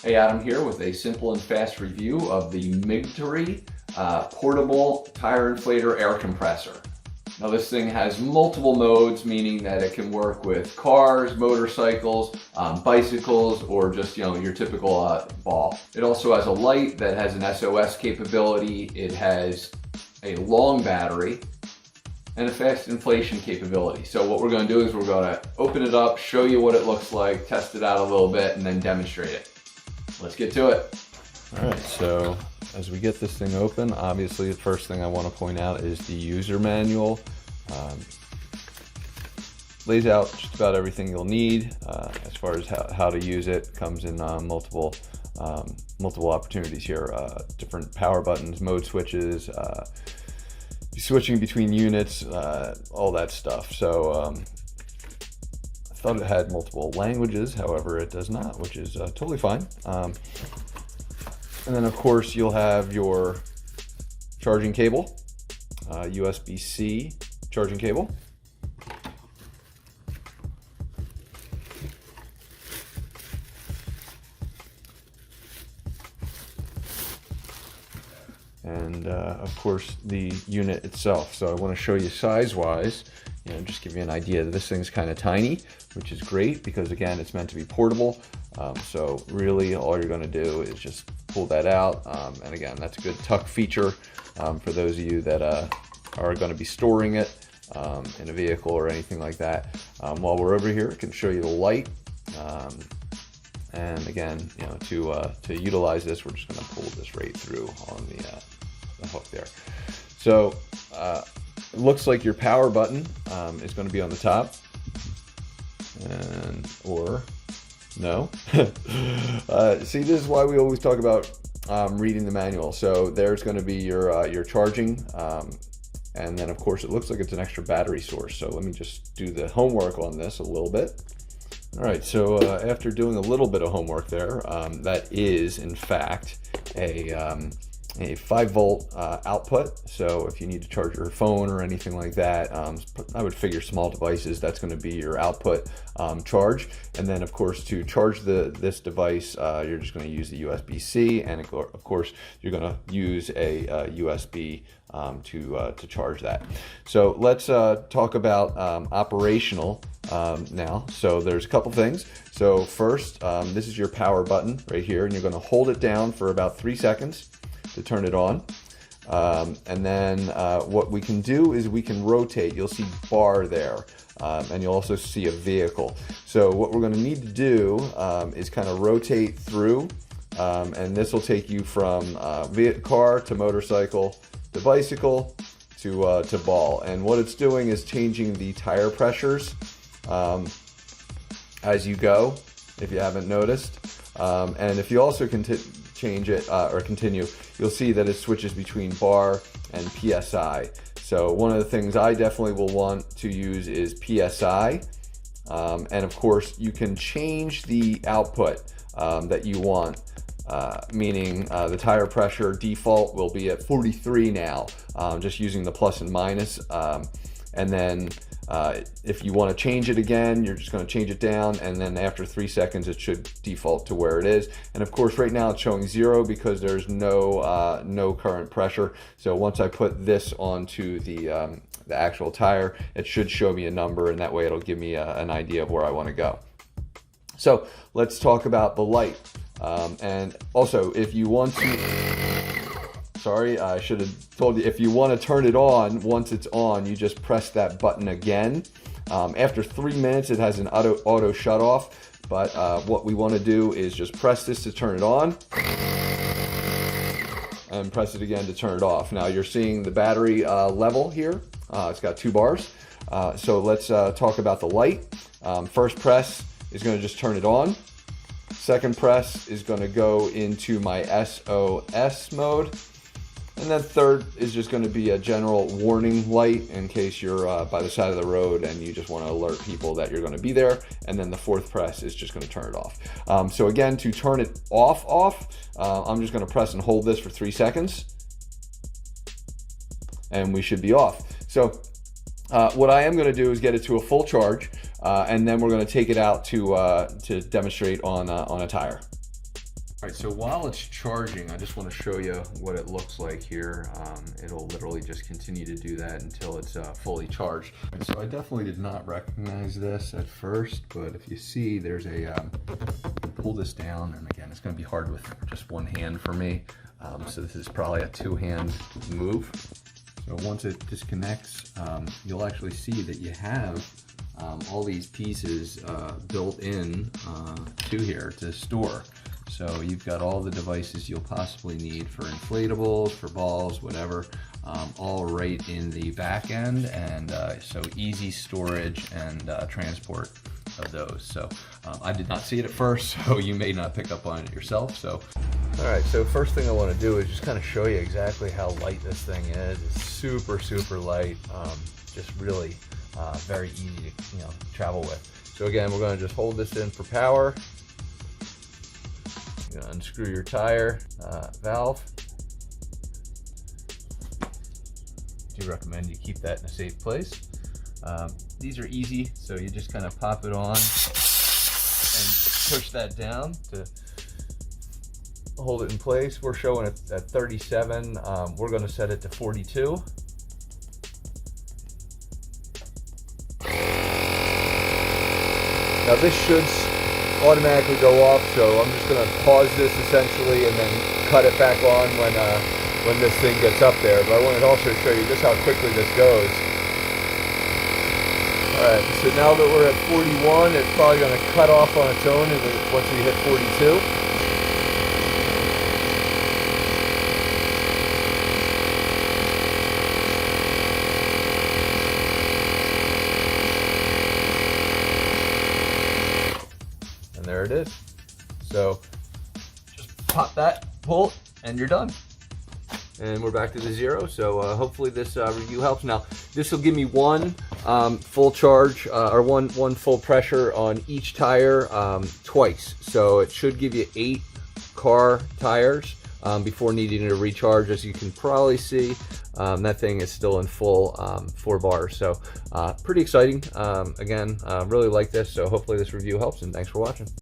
Hey, Adam here with a simple and fast review of the Migtory portable tire inflator air compressor. Now this thing has multiple modes, meaning that it can work with cars, motorcycles, bicycles, or just your typical ball. It also has a light that has an SOS capability. It has a long battery and a fast inflation capability. So what we're going to do is we're going to open it up, show you what it looks like, test it out a little bit, and then demonstrate it. Let's get to it. All right, so as we get this thing open, obviously the first thing I want to point out is the user manual. Lays out just about everything you'll need as far as how to use it. Comes in multiple opportunities here, different power buttons, mode switches, switching between units, all that stuff. So I thought it had multiple languages, however it does not, which is totally fine. And then of course you'll have your charging cable, USB-C charging cable. And of course the unit itself. So I want to show you size-wise, just give you an idea that this thing's kind of tiny, which is great because again it's meant to be portable. So really all you're going to do is just pull that out, and again that's a good tuck feature for those of you that are going to be storing it in a vehicle or anything like that. While we're over here, I can show you the light. And again, to utilize this, we're just going to pull this right through on the hook there. So it looks like your power button is going to be on the top, or no. See, this is why we always talk about reading the manual. So there's going to be your charging, and then of course it looks like it's an extra battery source. So let me just do the homework on this a little bit. All right, so after doing a little bit of homework there, that is in fact a 5-volt output. So if you need to charge your phone or anything like that, I would figure small devices, that's going to be your output charge. And then of course to charge this device, you're just going to use the USB-C, and of course you're going to use a USB to charge that. So let's talk about operational now. So there's a couple things. So first, this is your power button right here, and you're going to hold it down for about 3 seconds to turn it on. And then what we can do is we can rotate. You'll see bar there, and you'll also see a vehicle. So what we're going to need to do is kind of rotate through, and this will take you from car to motorcycle to bicycle to ball. And what it's doing is changing the tire pressures as you go, if you haven't noticed. And if you also change it or continue, you'll see that it switches between bar and PSI. So one of the things I definitely will want to use is PSI. And of course you can change the output that you want, meaning the tire pressure default will be at 43 now, just using the plus and minus. And then if you want to change it again, you're just going to change it down, and then after 3 seconds it should default to where it is. And of course right now it's showing 0 because there's no current pressure. So once I put this onto the actual tire, it should show me a number, and that way it'll give me an idea of where I want to go. So let's talk about the light. And also, if you want to, sorry, I should have told you, if you want to turn it on, once it's on, you just press that button again. After 3 minutes, it has an auto shut off, but what we want to do is just press this to turn it on, and press it again to turn it off. Now you're seeing the battery level here. It's got 2 bars. So let's talk about the light. First press is going to just turn it on. Second press is going to go into my SOS mode. And then third is just going to be a general warning light in case you're by the side of the road and you just want to alert people that you're going to be there. And then the fourth press is just going to turn it off. So again, to turn it off, I'm just going to press and hold this for 3 seconds. And we should be off. So what I am going to do is get it to a full charge, and then we're going to take it out to demonstrate on a tire. All right, so while it's charging, I just want to show you what it looks like here. It'll literally just continue to do that until it's fully charged. And so I definitely did not recognize this at first, but if you see, there's a, pull this down, and again, it's going to be hard with just one hand for me. So this is probably a two-hand move. So once it disconnects, you'll actually see that you have all these pieces built in to here to store. So you've got all the devices you'll possibly need for inflatables, for balls, whatever, all right in the back end, and so easy storage and transport of those. So I did not see it at first, so you may not pick up on it yourself. So, all right, so first thing I want to do is just kind of show you exactly how light this thing is. It's super, super light, just really very easy to travel with. So again, we're going to just hold this in for power. You're gonna unscrew your tire valve. Do recommend you keep that in a safe place. These are easy, so you just kind of pop it on and push that down to hold it in place. We're showing it at 37. We're going to set it to 42. Now this should automatically go off, so I'm just going to pause this essentially and then cut it back on when this thing gets up there. But I wanted to also show you just how quickly this goes. Alright, so now that we're at 41, it's probably going to cut off on its own once we hit 42. And there it is. So just pop that, pull, and you're done. And we're back to the zero. So hopefully this review helps. Now this will give me one full charge or one full pressure on each tire twice. So it should give you 8 car tires before needing to recharge. As you can probably see, that thing is still in full 4 bars. So pretty exciting. Again, really like this. So hopefully this review helps, and thanks for watching.